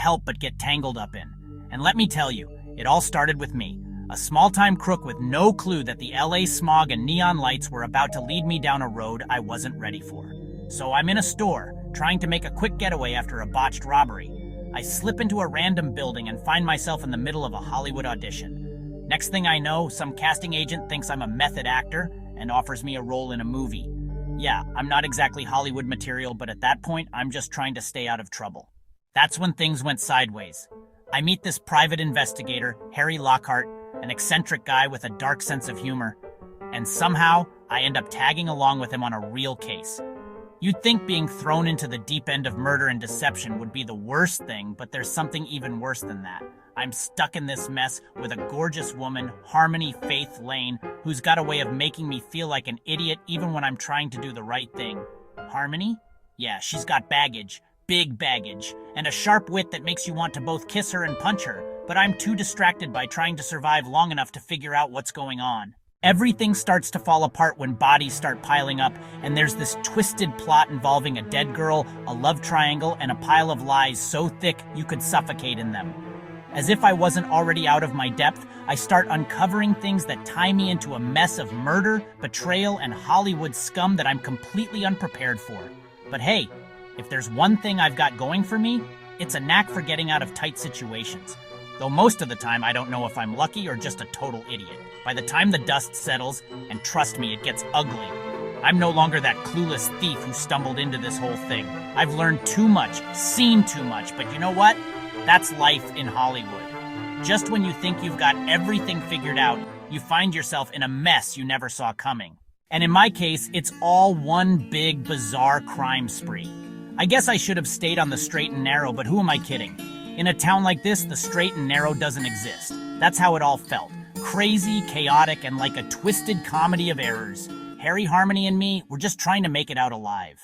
help but get tangled up in. And let me tell you, it all started with me, a small-time crook with no clue that the LA smog and neon lights were about to lead me down a road I wasn't ready for. So I'm in a store, trying to make a quick getaway after a botched robbery. I slip into a random building and find myself in the middle of a Hollywood audition. Next thing I know, some casting agent thinks I'm a method actor and offers me a role in a movie. Yeah, I'm not exactly Hollywood material, but at that point, I'm just trying to stay out of trouble. That's when things went sideways. I meet this private investigator, Harry Lockhart, an eccentric guy with a dark sense of humor, and somehow I end up tagging along with him on a real case. You'd think being thrown into the deep end of murder and deception would be the worst thing, but there's something even worse than that. I'm stuck in this mess with a gorgeous woman, Harmony Faith Lane, who's got a way of making me feel like an idiot even when I'm trying to do the right thing. Harmony? Yeah, she's got baggage, big baggage, and a sharp wit that makes you want to both kiss her and punch her, but I'm too distracted by trying to survive long enough to figure out what's going on. Everything starts to fall apart when bodies start piling up, and there's this twisted plot involving a dead girl, a love triangle, and a pile of lies so thick you could suffocate in them. As if I wasn't already out of my depth, I start uncovering things that tie me into a mess of murder, betrayal, and Hollywood scum that I'm completely unprepared for. But hey, if there's one thing I've got going for me, it's a knack for getting out of tight situations. Though most of the time I don't know if I'm lucky or just a total idiot. By the time the dust settles, and trust me, it gets ugly, I'm no longer that clueless thief who stumbled into this whole thing. I've learned too much, seen too much, but you know what? That's life in Hollywood. Just when you think you've got everything figured out, you find yourself in a mess you never saw coming. And in my case, it's all one big, bizarre crime spree. I guess I should have stayed on the straight and narrow, but who am I kidding? In a town like this, the straight and narrow doesn't exist. That's how it all felt. Crazy, chaotic, and like a twisted comedy of errors. Harry, Harmony, and me, we're just trying to make it out alive.